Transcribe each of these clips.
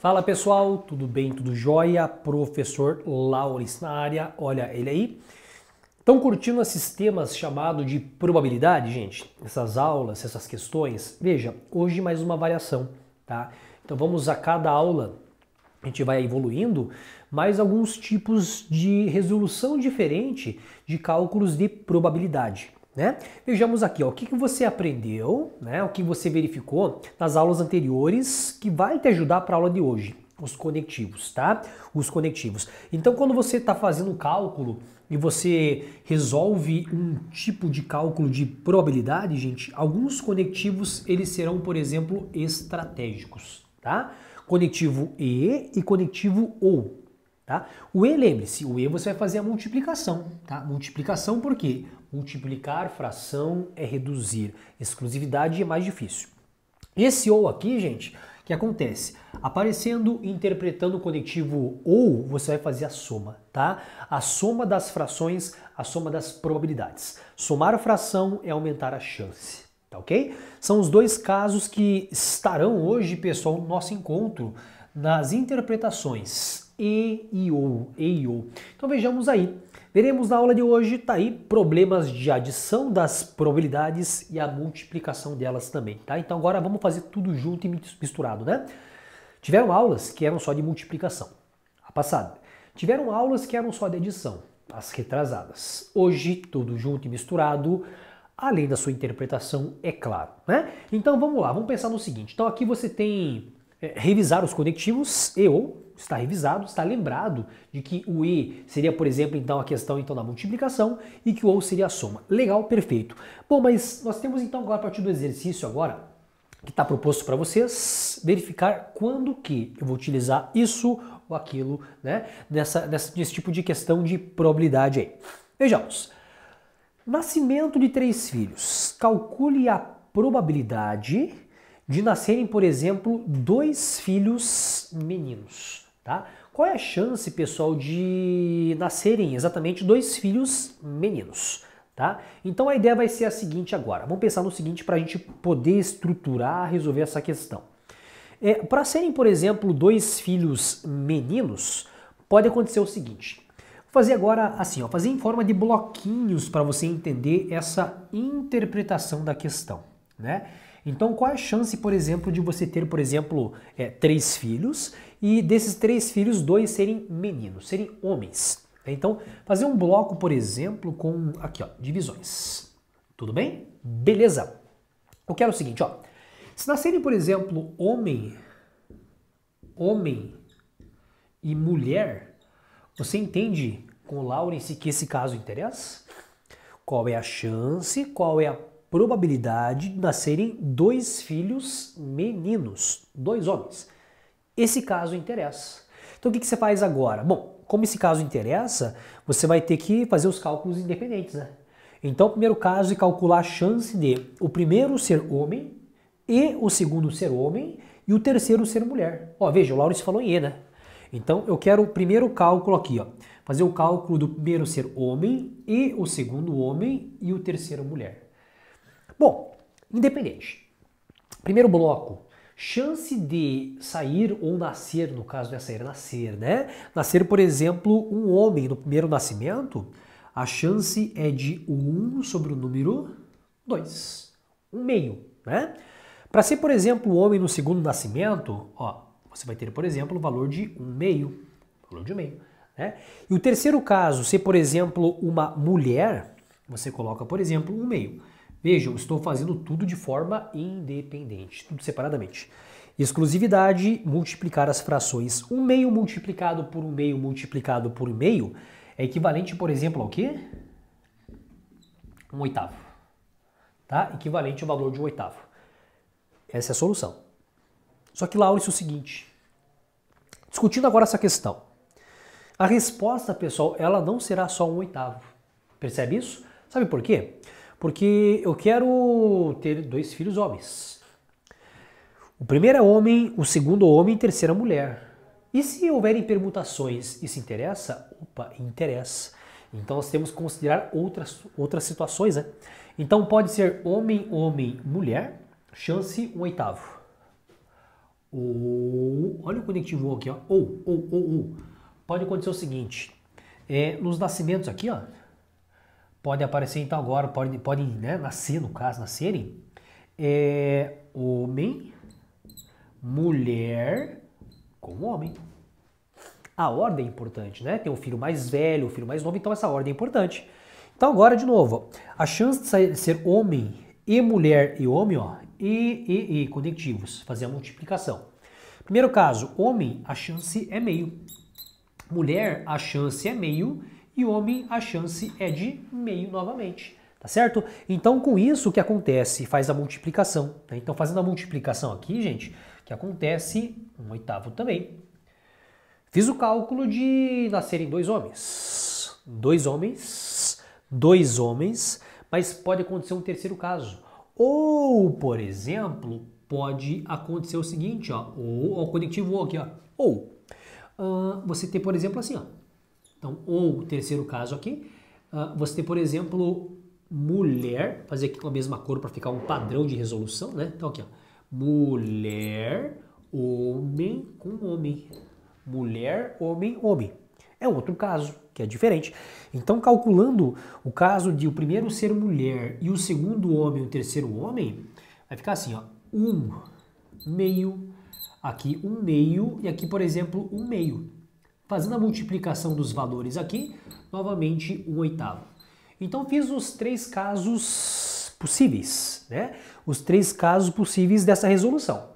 Fala pessoal, tudo bem? Tudo jóia? Professor Laurence na área, olha ele aí. Estão curtindo esses temas chamados de probabilidade, gente? Essas aulas, essas questões? Veja, hoje mais uma variação, tá? Então vamos a cada aula, a gente vai evoluindo, mais alguns tipos de resolução diferente de cálculos de probabilidade. Né? Vejamos aqui, ó, o que você aprendeu, né? O que você verificou nas aulas anteriores que vai te ajudar para a aula de hoje. Os conectivos, tá? Os conectivos. Então, quando você está fazendo um cálculo e você resolve um tipo de cálculo de probabilidade, gente, alguns conectivos eles serão, por exemplo, estratégicos, tá? Conectivo e conectivo ou. Tá? O E, lembre-se, o E você vai fazer a multiplicação. Tá? Multiplicação por quê? Multiplicar fração é reduzir. Exclusividade é mais difícil. Esse ou aqui, gente, o que acontece? Aparecendo, interpretando o conectivo ou, você vai fazer a soma, tá? A soma das frações, a soma das probabilidades. Somar a fração é aumentar a chance, tá ok? São os dois casos que estarão hoje, pessoal, no nosso encontro nas interpretações e ou. Então vejamos aí. Veremos na aula de hoje, tá aí, problemas de adição das probabilidades e a multiplicação delas também, tá? Então agora vamos fazer tudo junto e misturado, né? Tiveram aulas que eram só de multiplicação, a passada. Tiveram aulas que eram só de adição, as retrasadas. Hoje, tudo junto e misturado, além da sua interpretação, é claro, né? Então vamos lá, vamos pensar no seguinte. Então aqui você tem revisar os conectivos e ou, está revisado, está lembrado de que o E seria, por exemplo, então a questão então da multiplicação e que o ou seria a soma. Legal, perfeito. Bom, mas nós temos então agora a partir do exercício agora, que está proposto para vocês, verificar quando que eu vou utilizar isso ou aquilo, né, nesse tipo de questão de probabilidade aí. Vejamos. Nascimento de 3 filhos. Calcule a probabilidade de nascerem, por exemplo, 2 filhos meninos, tá? Qual é a chance, pessoal, de nascerem exatamente 2 filhos meninos, tá? Então a ideia vai ser a seguinte agora. Vamos pensar no seguinte para a gente poder estruturar, resolver essa questão. Para serem, por exemplo, 2 filhos meninos, pode acontecer o seguinte. Vou fazer agora assim, ó, fazer em forma de bloquinhos para você entender essa interpretação da questão, né? Então, qual é a chance, por exemplo, de você ter, por exemplo, 3 filhos e desses 3 filhos, 2 serem meninos, serem homens? Então, fazer um bloco, por exemplo, com, aqui, ó, divisões. Tudo bem? Beleza. Eu quero o seguinte, ó. Se nascerem, por exemplo, homem e mulher, você entende com o Laurence que esse caso interessa? Qual é a chance, qual é a probabilidade de nascerem 2 filhos meninos, 2 homens. Esse caso interessa. Então o que você faz agora? Bom, como esse caso interessa, você vai ter que fazer os cálculos independentes, né? Então o primeiro caso é calcular a chance de o primeiro ser homem e o segundo ser homem e o terceiro ser mulher. Ó, veja, o Laurence falou em E, né? Então eu quero o primeiro cálculo aqui, ó. Fazer o cálculo do primeiro ser homem e o segundo homem e o terceiro mulher. Bom, independente. Primeiro bloco, chance de sair ou nascer, no caso não é sair, é nascer, né? Nascer, por exemplo, um homem no primeiro nascimento, a chance é de 1 sobre o número 2, 1/2, né? Para ser, por exemplo, um homem no segundo nascimento, ó, você vai ter, por exemplo, o valor de 1/2, valor de 1/2, né? E o terceiro caso, ser, por exemplo, uma mulher, você coloca, por exemplo, 1/2. Vejam, eu estou fazendo tudo de forma independente, tudo separadamente. Exclusividade, multiplicar as frações. 1/2 multiplicado por 1/2 multiplicado por 1/2 é equivalente, por exemplo, ao quê? 1/8. Tá? Equivalente ao valor de 1/8. Essa é a solução. Só que, Laurence, é o seguinte. Discutindo agora essa questão. A resposta, pessoal, ela não será só 1/8. Percebe isso? Sabe por quê? Porque eu quero ter 2 filhos homens. O primeiro é homem, o segundo homem e terceira mulher. E se houverem permutações, isso interessa? Opa, interessa. Então nós temos que considerar outras situações, né? Então pode ser homem, mulher, chance 1/8. ou, olha o conectivo ou aqui, ó, ou. Pode acontecer o seguinte, nos nascimentos aqui, ó, pode aparecer então agora, podem né, nascer, no caso, nascerem, homem, mulher com homem. A ordem é importante, né? Tem o filho mais velho, o filho mais novo, então essa ordem é importante. Então agora, de novo, a chance de ser homem e mulher e homem, ó, e conectivos, fazer a multiplicação. Primeiro caso, homem, a chance é meio. Mulher, a chance é meio. E homem, a chance é de meio novamente. Tá certo? Então, com isso, o que acontece? Faz a multiplicação. Né? Então, fazendo a multiplicação aqui, gente, que acontece 1/8 também. Fiz o cálculo de nascerem dois homens. Dois homens, mas pode acontecer um terceiro caso. Ou, por exemplo, pode acontecer o seguinte, ó, ou o conectivo aqui, ó, ou você tem, por exemplo, assim, ó. Então, ou terceiro caso aqui, você tem, por exemplo, mulher, fazer aqui com a mesma cor para ficar um padrão de resolução, né? Então aqui, ó, mulher, homem com homem. Mulher, homem, homem. É um outro caso, que é diferente. Então, calculando o caso de o primeiro ser mulher e o segundo homem e o terceiro homem, vai ficar assim, ó, 1/2, aqui 1/2 e aqui, por exemplo, 1/2. Fazendo a multiplicação dos valores aqui, novamente 1/8. Então, fiz os três casos possíveis, né? Os três casos possíveis dessa resolução.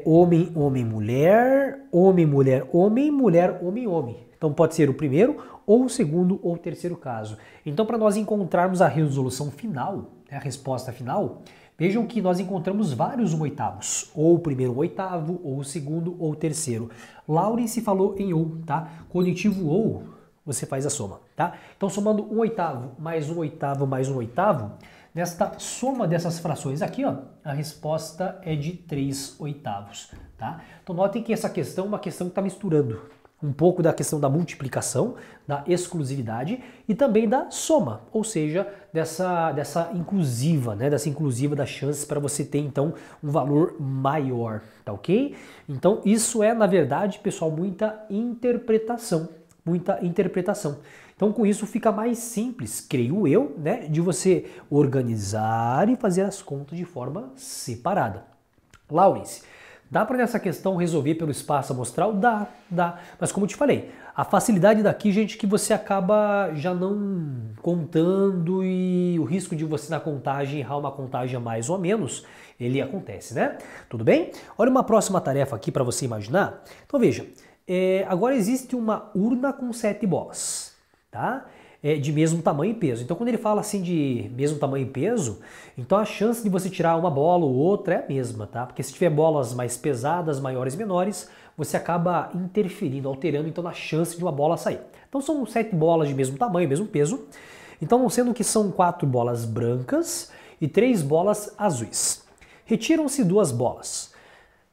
Homem, homem, mulher, mulher, homem, homem. Então pode ser o primeiro, ou o segundo, ou o terceiro caso. Então para nós encontrarmos a resolução final, a resposta final, vejam que nós encontramos vários 1/8, ou o primeiro 1/8, ou o segundo, ou o terceiro. Laurence falou em ou, tá? Conectivo ou, você faz a soma, tá? Então somando 1/8 mais 1/8 mais 1/8, nesta soma dessas frações aqui, ó, a resposta é de 3/8, tá? Então notem que essa questão é uma questão que está misturando um pouco da questão da multiplicação, da exclusividade e também da soma, ou seja, dessa inclusiva, né? Dessa inclusiva das chances para você ter então um valor maior, tá ok? Então isso é, na verdade, pessoal, muita interpretação. Então com isso fica mais simples, creio eu, né, de você organizar e fazer as contas de forma separada. Laurence, dá para nessa questão resolver pelo espaço amostral? Dá. Mas como eu te falei, a facilidade daqui, gente, que você acaba já não contando e o risco de você na contagem errar uma contagem a mais ou a menos, ele acontece, né? Tudo bem? Olha uma próxima tarefa aqui para você imaginar. Então veja, agora existe uma urna com 7 bolas. Tá? De mesmo tamanho e peso. Então, quando ele fala assim de mesmo tamanho e peso, então a chance de você tirar uma bola ou outra é a mesma, tá? Porque se tiver bolas mais pesadas, maiores, menores, você acaba interferindo, alterando então na chance de uma bola sair. Então, são 7 bolas de mesmo tamanho, mesmo peso. Então, sendo que são 4 bolas brancas e 3 bolas azuis. Retiram-se 2 bolas.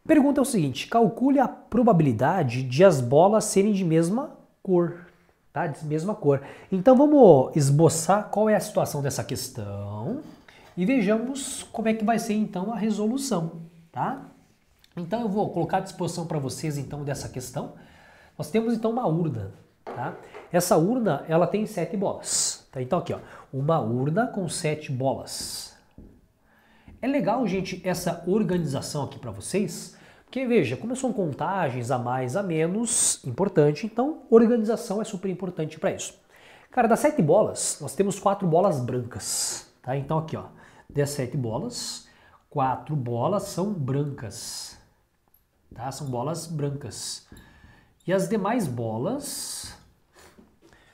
Pergunta é o seguinte: calcule a probabilidade de as bolas serem de mesma cor. Tá? De mesma cor. Então vamos esboçar qual é a situação dessa questão e vejamos como é que vai ser então a resolução, tá? Então eu vou colocar à disposição para vocês então dessa questão. Nós temos então uma urna, tá? Essa urna, ela tem 7 bolas, tá? Então aqui, ó, uma urna com 7 bolas. É legal, gente, essa organização aqui para vocês. Porque veja, como são contagens a mais, a menos, importante, então organização é super importante para isso. Cara, das 7 bolas, nós temos 4 bolas brancas, tá? Então aqui, ó, das 7 bolas, 4 bolas são brancas, tá? São bolas brancas. E as demais bolas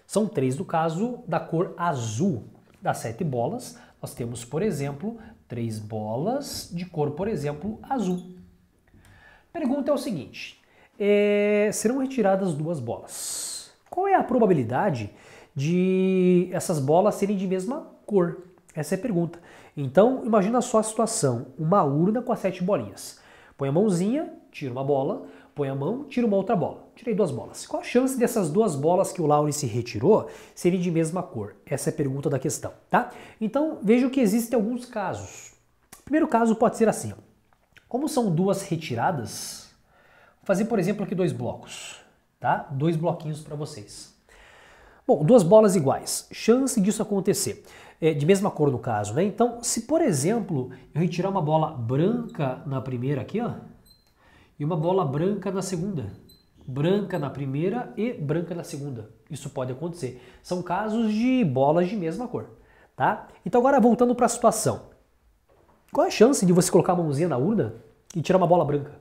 são 3, no caso, da cor azul. Das 7 bolas, nós temos, por exemplo, 3 bolas de cor, por exemplo, azul. Pergunta é o seguinte, serão retiradas 2 bolas. Qual é a probabilidade de essas bolas serem de mesma cor? Essa é a pergunta. Então, imagina só a situação, uma urna com as 7 bolinhas. Põe a mãozinha, tira uma bola, põe a mão, tira uma outra bola. Tirei 2 bolas. Qual a chance dessas 2 bolas que o Laurence retirou serem de mesma cor? Essa é a pergunta da questão, tá? Então, veja que existem alguns casos. O primeiro caso pode ser assim, ó. Como são duas retiradas, vou fazer, por exemplo, aqui 2 blocos, tá? 2 bloquinhos para vocês. Bom, 2 bolas iguais. Chance disso acontecer. De mesma cor no caso, né? Então, se por exemplo, eu retirar uma bola branca na primeira aqui, ó, e uma bola branca na segunda. Branca na primeira e branca na segunda. Isso pode acontecer. São casos de bolas de mesma cor, tá? Então agora voltando para a situação. Qual é a chance de você colocar a mãozinha na urna e tirar uma bola branca?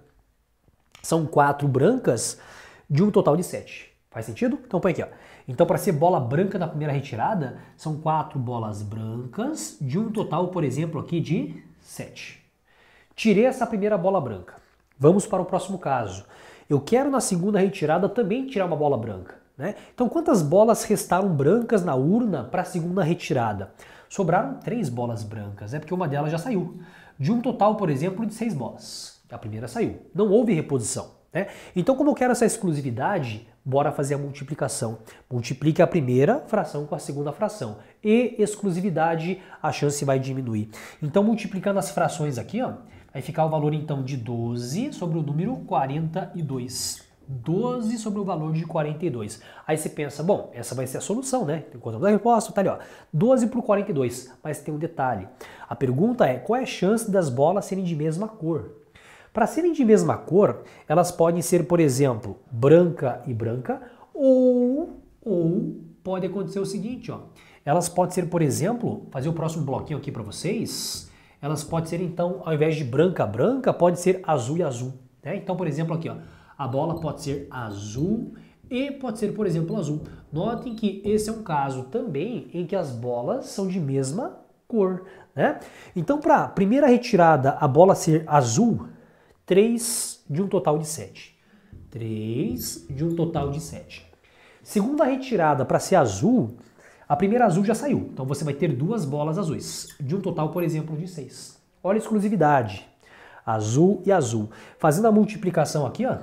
São 4 brancas de um total de 7. Faz sentido? Então põe aqui, ó. Então para ser bola branca na primeira retirada, são 4 bolas brancas de um total, por exemplo, aqui de 7. Tirei essa primeira bola branca. Vamos para o próximo caso. Eu quero na segunda retirada também tirar uma bola branca, né? Então quantas bolas restaram brancas na urna para a segunda retirada? Sobraram 3 bolas brancas, porque uma delas já saiu. De um total, por exemplo, de 6 bolas. A primeira saiu. Não houve reposição, né? Então, como eu quero essa exclusividade, bora fazer a multiplicação. Multiplique a primeira fração com a segunda fração. E exclusividade, a chance vai diminuir. Então, multiplicando as frações aqui, ó, vai ficar o valor, então, de 12 sobre o número 42. 12 sobre o valor de 42. Aí você pensa, bom, essa vai ser a solução, né? Encontramos a resposta, tá ali, ó. 12 por 42. Mas tem um detalhe. A pergunta é, qual é a chance das bolas serem de mesma cor? Para serem de mesma cor, elas podem ser, por exemplo, branca e branca, ou pode acontecer o seguinte, ó. Elas podem ser, por exemplo, fazer o próximo bloquinho aqui para vocês, elas podem ser, então, ao invés de branca, branca, pode ser azul e azul, né? Então, por exemplo, aqui, ó, a bola pode ser azul e pode ser, por exemplo, azul. Notem que esse é um caso também em que as bolas são de mesma cor, né? Então, para a primeira retirada, a bola ser azul, 3 de um total de 7. 3 de um total de 7. Segunda retirada, para ser azul, a primeira azul já saiu. Então você vai ter 2 bolas azuis, de um total, por exemplo, de 6. Olha a exclusividade. Azul e azul. Fazendo a multiplicação aqui, ó.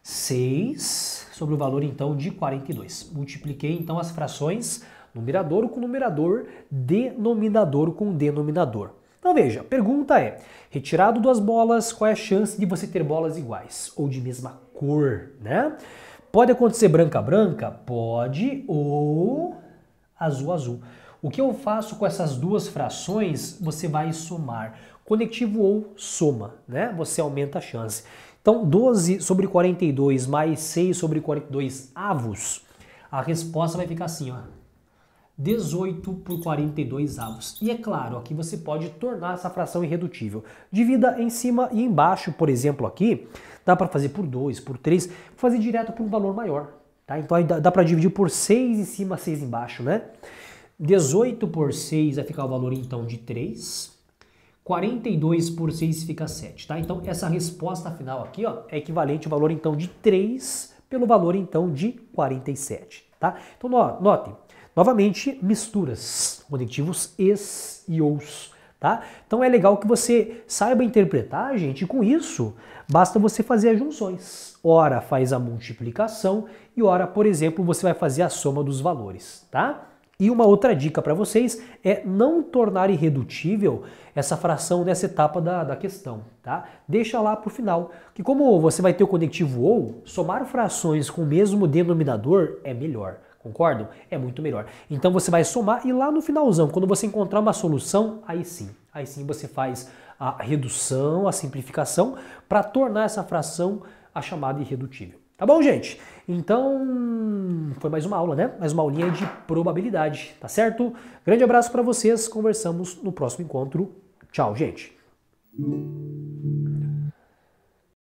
6 sobre o valor, então, de 42. Multipliquei, então, as frações, numerador com numerador, denominador com denominador. Então veja, a pergunta é, retirado 2 bolas, qual é a chance de você ter bolas iguais? Ou de mesma cor, né? Pode acontecer branca, branca? Pode, ou azul, azul. O que eu faço com essas 2 frações, você vai somar. Conectivo ou soma, né? Você aumenta a chance. Então 12 sobre 42 mais 6 sobre 42 avos, a resposta vai ficar assim, ó. 18 por 42 avos. E é claro, aqui você pode tornar essa fração irredutível. Divida em cima e embaixo, por exemplo, aqui, dá para fazer por 2, por 3, fazer direto para um valor maior. Tá? Então aí dá para dividir por 6 em cima, 6 embaixo, né? 18 por 6 vai ficar o valor então de 3. 42 por 6 fica 7, tá? Então essa resposta final aqui, ó, é equivalente ao valor então de 3 pelo valor então de 47, tá? Então notem, novamente misturas, conectivos es e os, tá? Então é legal que você saiba interpretar, gente, e com isso basta você fazer as junções. Ora faz a multiplicação e ora, por exemplo, você vai fazer a soma dos valores, tá? E uma outra dica para vocês é não tornar irredutível essa fração nessa etapa da questão, tá? Deixa lá para o final, que como você vai ter o conectivo ou, somar frações com o mesmo denominador é melhor, concordam? É muito melhor. Então você vai somar e lá no finalzão, quando você encontrar uma solução, aí sim você faz a redução, a simplificação, para tornar essa fração a chamada irredutível. Tá bom, gente? Então, foi mais uma aula, né? Mais uma aulinha de probabilidade, tá certo? Grande abraço para vocês, conversamos no próximo encontro. Tchau, gente!